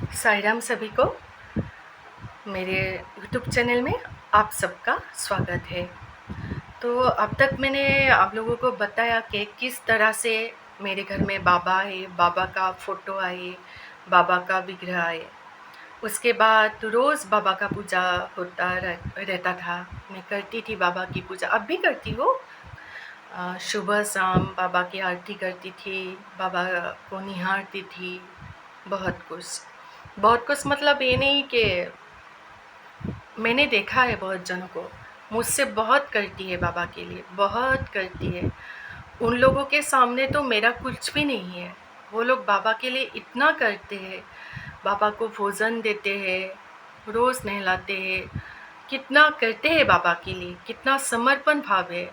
साई राम सभी को। मेरे यूट्यूब चैनल में आप सबका स्वागत है। तो अब तक मैंने आप लोगों को बताया कि किस तरह से मेरे घर में बाबा है, बाबा का फ़ोटो आए, बाबा का विग्रह आए। उसके बाद रोज़ बाबा का पूजा होता रहता था। मैं करती थी बाबा की पूजा, अब भी करती हूँ। सुबह शाम बाबा की आरती करती थी, बाबा को निहारती थी। बहुत कुछ मतलब ये नहीं कि मैंने देखा है बहुत जनों को, मुझसे बहुत करती है बाबा के लिए, बहुत करती है। उन लोगों के सामने तो मेरा कुछ भी नहीं है। वो लोग बाबा के लिए इतना करते हैं, बाबा को भोजन देते हैं, रोज़ नहलाते हैं, कितना करते हैं बाबा के लिए, कितना समर्पण भाव है।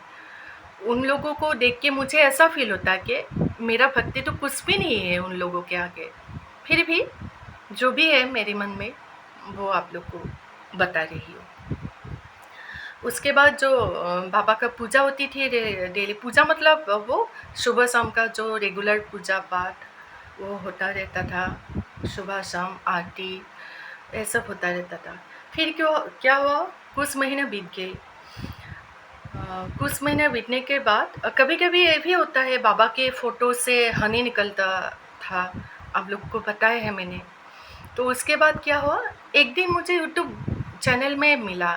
उन लोगों को देख के मुझे ऐसा फील होता है कि मेरा भक्ति तो कुछ भी नहीं है उन लोगों के आगे। फिर भी जो भी है मेरे मन में वो आप लोग को बता रही हूँ। उसके बाद जो बाबा का पूजा होती थी, डेली पूजा मतलब वो सुबह शाम का जो रेगुलर पूजा पाठ वो होता रहता था। सुबह शाम आरती ये सब होता रहता था। फिर क्या हुआ, कुछ महीने बीत गए। कुछ महीने बीतने के बाद कभी कभी ये भी होता है, बाबा के फ़ोटो से हनी निकलता था, आप लोग को बताया है मैंने। तो उसके बाद क्या हुआ, एक दिन मुझे यूट्यूब चैनल में मिला,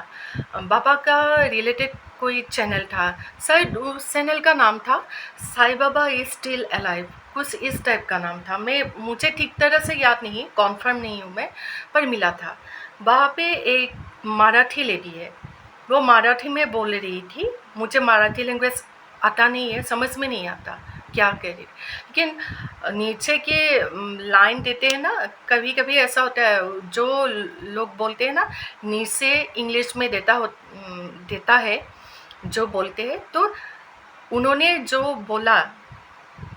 बाबा का रिलेटेड कोई चैनल था। शायद उस चैनल का नाम था Sai Baba is still alive, कुछ इस टाइप का नाम था। मुझे ठीक तरह से याद नहीं, कॉन्फर्म नहीं हूँ मैं, पर मिला था। वहाँ पे एक मराठी लेडी है, वो मराठी में बोल रही थी। मुझे मराठी लैंग्वेज आता नहीं है, समझ में नहीं आता क्या कह रही, लेकिन नीचे के लाइन देते हैं ना, कभी कभी ऐसा होता है जो लोग बोलते हैं ना, नीचे इंग्लिश में देता है जो बोलते हैं, तो उन्होंने जो बोला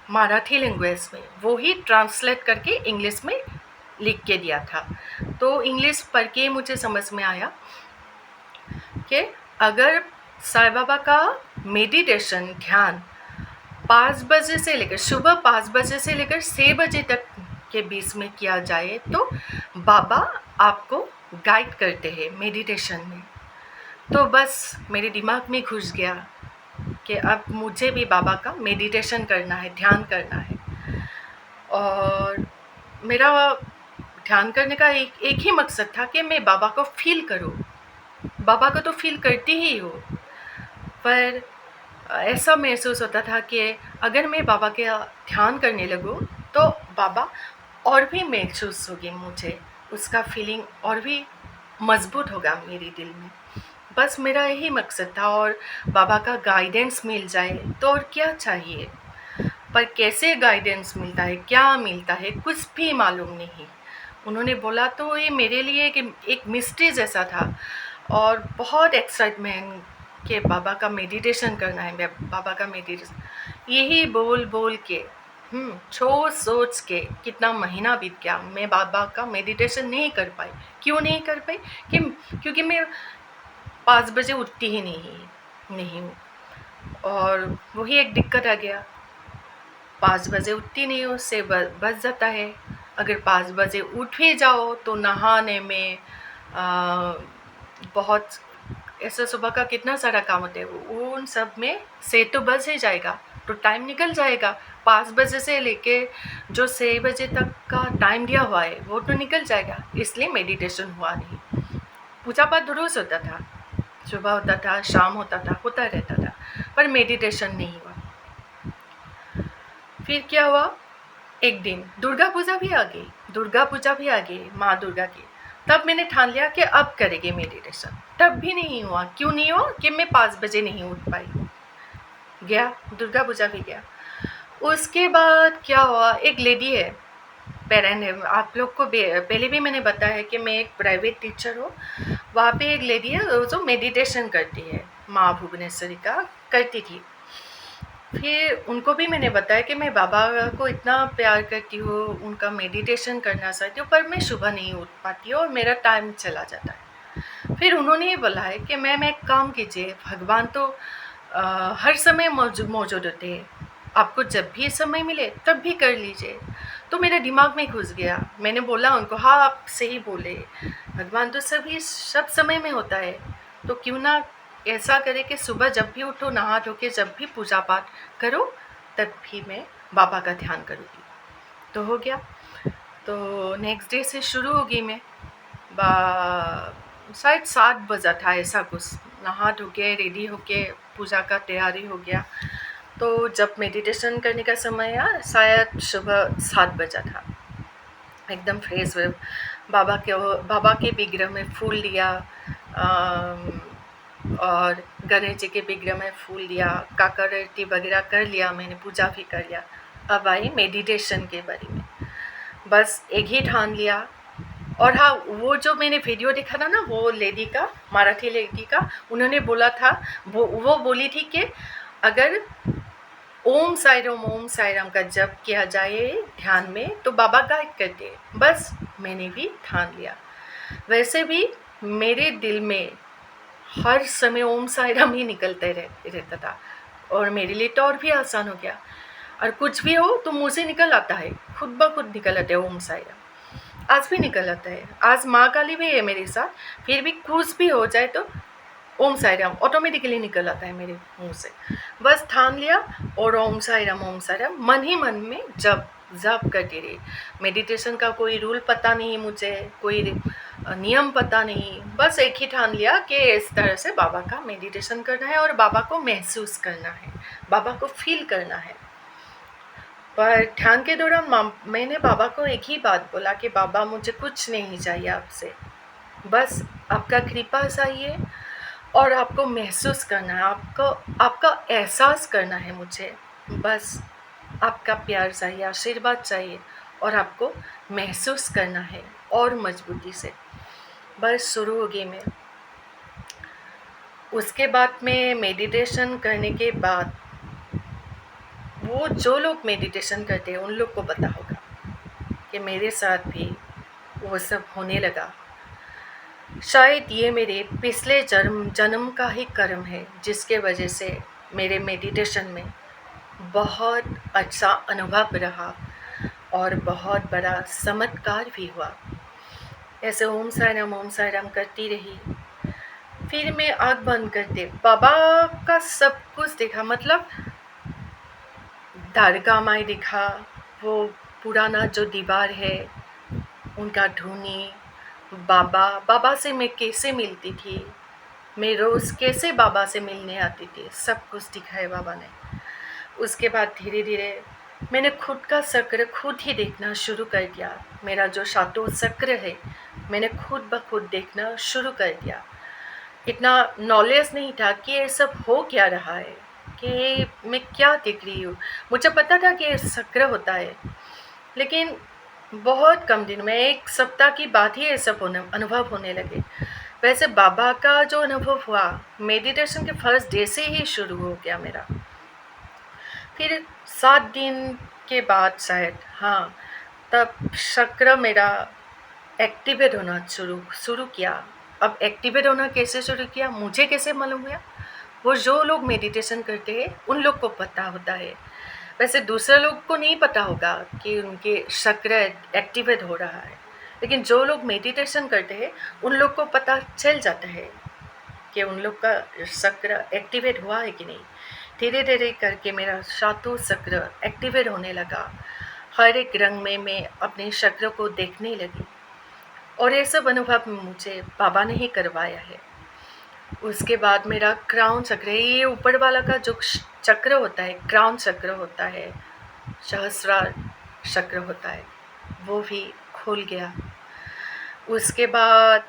मराठी लैंग्वेज में वो ही ट्रांसलेट करके इंग्लिश में लिख के दिया था। तो इंग्लिश पढ़ के मुझे समझ में आया कि अगर साईं बाबा का मेडिटेशन ध्यान 5 बजे से लेकर सुबह 5 बजे से लेकर 6 बजे तक के बीच में किया जाए तो बाबा आपको गाइड करते हैं मेडिटेशन में। तो बस मेरे दिमाग में घुस गया कि अब मुझे भी बाबा का मेडिटेशन करना है, ध्यान करना है। और मेरा ध्यान करने का एक ही मकसद था कि मैं बाबा को फील करूं। बाबा को तो फील करती ही हूँ, पर ऐसा महसूस होता था कि अगर मैं बाबा के ध्यान करने लगूँ तो बाबा और भी महसूस होगी, मुझे उसका फीलिंग और भी मजबूत होगा मेरे दिल में। बस मेरा यही मकसद था, और बाबा का गाइडेंस मिल जाए तो और क्या चाहिए। पर कैसे गाइडेंस मिलता है, क्या मिलता है, कुछ भी मालूम नहीं। उन्होंने बोला तो ये मेरे लिए एक मिस्ट्री जैसा था, और बहुत एक्साइटमेंट कि बाबा का मेडिटेशन करना है, बाबा का मेडिटेशन, यही बोल बोल के सोच के कितना महीना बीत गया, मैं बाबा का मेडिटेशन नहीं कर पाई। क्यों नहीं कर पाई? क्योंकि मैं 5 बजे उठती ही नहीं हूँ, और वही एक दिक्कत आ गया। 5 बजे उठती नहीं हूँ, उससे बच जाता है। अगर 5 बजे उठ भी जाओ तो नहाने में बहुत ऐसा सुबह का कितना सारा काम होता है, उन सब में से तो बच ही जाएगा, तो टाइम निकल जाएगा। 5 बजे से लेके जो 6 बजे तक का टाइम दिया हुआ है वो तो निकल जाएगा, इसलिए मेडिटेशन हुआ नहीं। पूजा पाठ रोज़ होता था, सुबह होता था, शाम होता था, होता रहता था, पर मेडिटेशन नहीं हुआ। फिर क्या हुआ, एक दिन दुर्गा पूजा भी आ गई, माँ दुर्गा की। तब मैंने ठान लिया कि अब करेंगे मेडिटेशन। तब भी नहीं हुआ। क्यों नहीं हुआ? कि मैं 5 बजे नहीं उठ पाई। गया, दुर्गा पूजा भी गया। उसके बाद क्या हुआ, एक लेडी है, पेरेंट है, आप लोग को पहले भी मैंने बताया है कि मैं एक प्राइवेट टीचर हूँ। वहाँ पे एक लेडी है जो मेडिटेशन करती है, माँ भुवनेश्वरी का करती थी। फिर उनको भी मैंने बताया कि मैं बाबा को इतना प्यार करती हूँ, उनका मेडिटेशन करना चाहती हूँ, पर मैं सुबह नहीं उठ पाती हूँ और मेरा टाइम चला जाता है। फिर उन्होंने ये बोला है कि मैम एक काम कीजिए, भगवान तो हर समय मौजूद होते हैं, आपको जब भी समय मिले तब भी कर लीजिए। तो मेरे दिमाग में घुस गया। मैंने बोला उनको, हाँ आप सही बोले, भगवान तो सभी सब समय में होता है, तो क्यों ना ऐसा करे कि सुबह जब भी उठो, नहा धो के जब भी पूजा पाठ करो, तब भी मैं बाबा का ध्यान करूँगी। तो हो गया। तो नेक्स्ट डे से शुरू हो गई मैं। शायद 7 बजा था ऐसा कुछ, नहा धो के रेडी होके पूजा का तैयारी हो गया। तो जब मेडिटेशन करने का समय आया, शायद सुबह 7 बजा था। एकदम फ्रेश हुए, बाबा के विग्रह में फूल लिया, और गणेश जी के विग्रह में फूल लिया, काकर आरती वगैरह कर लिया मैंने, पूजा भी कर लिया। अब आई मेडिटेशन के बारे में। बस एक ही ठान लिया। और हाँ, वो जो मैंने वीडियो देखा था ना, वो लेडी का, मराठी लेडी का, उन्होंने बोला था, वो बोली थी कि अगर ओम साई राम का जप किया जाए ध्यान में तो बाबा गाइड करते हैं। बस मैंने भी ठान लिया। वैसे भी मेरे दिल में हर समय ओम साई राम ही निकलते रहता था, और मेरे लिए तो और भी आसान हो गया। और कुछ भी हो तो मुँह से निकल आता है, खुद ब खुद निकल आता है ओम साई राम। आज भी निकल आता है, आज माँ काली भी है मेरे साथ, फिर भी कुछ भी हो जाए तो ओम साई राम ऑटोमेटिकली निकल आता है मेरे मुंह से। बस ठान लिया और ओम साई राम मन ही मन में जप करती रही। मेडिटेशन का कोई रूल पता नहीं मुझे, कोई नियम पता नहीं, बस एक ही ठान लिया कि इस तरह से बाबा का मेडिटेशन करना है और बाबा को महसूस करना है, बाबा को फील करना है। पर ध्यान के दौरान मैंने बाबा को एक ही बात बोला कि बाबा मुझे कुछ नहीं चाहिए आपसे, बस आपका कृपा चाहिए और आपको महसूस करना है, आपका एहसास करना है मुझे। बस आपका प्यार चाहिए, आशीर्वाद चाहिए, और आपको महसूस करना है और मजबूती से। बस शुरू हो गई मैं। उसके बाद में मेडिटेशन करने के बाद, वो जो लोग मेडिटेशन करते हैं उन लोग को पता होगा कि मेरे साथ भी वो सब होने लगा। शायद ये मेरे पिछले जन्म का ही कर्म है, जिसके वजह से मेरे मेडिटेशन में बहुत अच्छा अनुभव रहा और बहुत बड़ा चमत्कार भी हुआ। ऐसे ओम साई राम करती रही। फिर मैं आँख बंद करते बाबा का सब कुछ देखा, मतलब द्वारका माई दिखा, वो पुराना जो दीवार है उनका धुनी, बाबा से मैं कैसे मिलती थी, मैं रोज़ कैसे बाबा से मिलने आती थी, सब कुछ दिखाया बाबा ने। उसके बाद धीरे धीरे मैंने खुद का चक्र खुद ही देखना शुरू कर दिया। मेरा जो सातों चक्र है मैंने खुद ब खुद देखना शुरू कर दिया। इतना नॉलेज नहीं था कि ये सब हो क्या रहा है, कि मैं क्या देख रही हूँ। मुझे पता था कि ये चक्र होता है, लेकिन बहुत कम दिन में, 1 सप्ताह की बात ही ये सब अनुभव होने लगे। वैसे बाबा का जो अनुभव हुआ मेडिटेशन के फर्स्ट डे से ही शुरू हो गया मेरा। फिर 7 दिन के बाद शायद, हाँ, तब चक्र मेरा एक्टिवेट होना शुरू किया। अब एक्टिवेट होना कैसे शुरू किया, मुझे कैसे मालूम हुआ? वो जो लोग मेडिटेशन करते हैं उन लोग को पता होता है। वैसे दूसरे लोग को नहीं पता होगा कि उनके चक्र एक्टिवेट हो रहा है, लेकिन जो लोग मेडिटेशन करते हैं उन लोग को पता चल जाता है कि उन लोग का चक्र एक्टिवेट हुआ है कि नहीं। धीरे धीरे करके मेरा सातों चक्र एक्टिवेट होने लगा। हर एक रंग में मैं अपने चक्र को देखने लगी, और ये सब अनुभव मुझे बाबा ने ही करवाया है। उसके बाद मेरा क्राउन चक्र, ये ऊपर वाला का जो चक्र होता है, क्राउन चक्र होता है, सहस्रार चक्र होता है, वो भी खुल गया। उसके बाद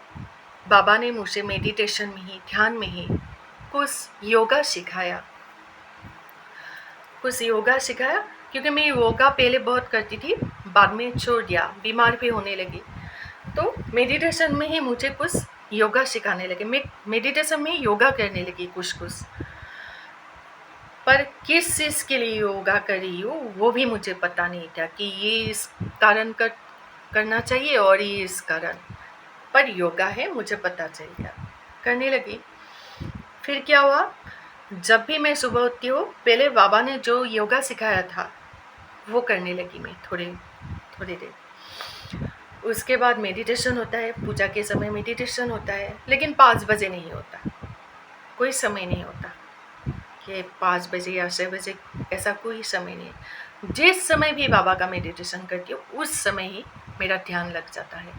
बाबा ने मुझे मेडिटेशन में ही, ध्यान में ही कुछ योगा सिखाया, क्योंकि मैं योगा पहले बहुत करती थी, बाद में छोड़ दिया, बीमार भी होने लगी। तो मेडिटेशन में ही मुझे कुछ योगा सिखाने लगे, मैं मेडिटेशन में योगा करने लगी कुछ। पर किस चीज़ के लिए योगा कर रही हूँ वो भी मुझे पता नहीं था कि ये इस कारण करना चाहिए और ये इस कारण, पर योगा है मुझे पता चल गया, करने लगी। फिर क्या हुआ, जब भी मैं सुबह उठती हूँ पहले बाबा ने जो योगा सिखाया था वो करने लगी मैं, थोड़े थोड़ी देर। उसके बाद मेडिटेशन होता है, पूजा के समय मेडिटेशन होता है, लेकिन 5 बजे नहीं होता, कोई समय नहीं होता कि 5 बजे या 6 बजे, ऐसा कोई समय नहीं है। जिस समय भी बाबा का मेडिटेशन करती हूँ उस समय ही मेरा ध्यान लग जाता है।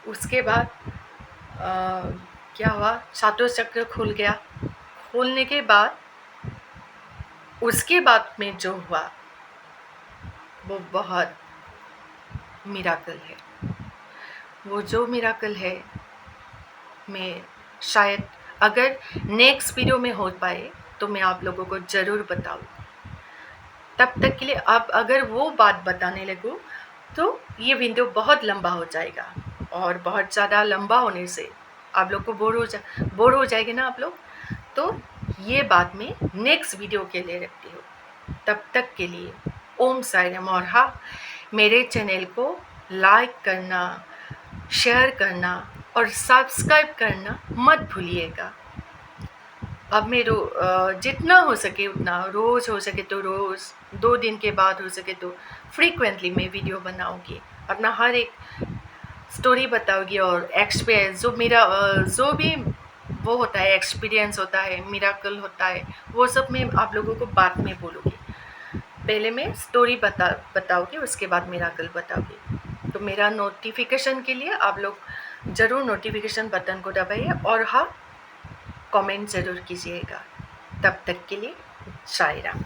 उसके बाद क्या हुआ, सातों चक्र खुल गया। खुलने के बाद उसके बाद में जो हुआ वो बहुत मिराकल है। वो जो मिराकल है मैं शायद अगर नेक्स्ट वीडियो में हो पाए तो मैं आप लोगों को ज़रूर बताऊँ। तब तक के लिए अब अगर वो बात बताने लगूँ तो ये वीडियो बहुत लंबा हो जाएगा, और बहुत ज़्यादा लंबा होने से आप लोग को बोर हो जाएंगे ना आप लोग। तो ये बात मैं नेक्स्ट वीडियो के लिए रखती हूँ। तब तक के लिए ओम साई राम। और हाँ, मेरे चैनल को लाइक करना, शेयर करना और सब्सक्राइब करना मत भूलिएगा। अब मैं जितना हो सके उतना, रोज़ हो सके तो रोज़, 2 दिन के बाद हो सके तो फ्रीक्वेंटली मैं वीडियो बनाऊँगी, अपना हर एक स्टोरी बताऊँगी और एक्सपीरियंस जो मेरा जो भी वो होता है, एक्सपीरियंस होता है, मिराकल होता है, वो सब मैं आप लोगों को बाद में बोलूँगी। पहले मैं स्टोरी बताऊँगी, उसके बाद मिराकल बताऊँगी। तो मेरा नोटिफिकेशन के लिए आप लोग ज़रूर नोटिफिकेशन बटन को दबाइए और हाँ, कमेंट ज़रूर कीजिएगा। तब तक के लिए साई राम।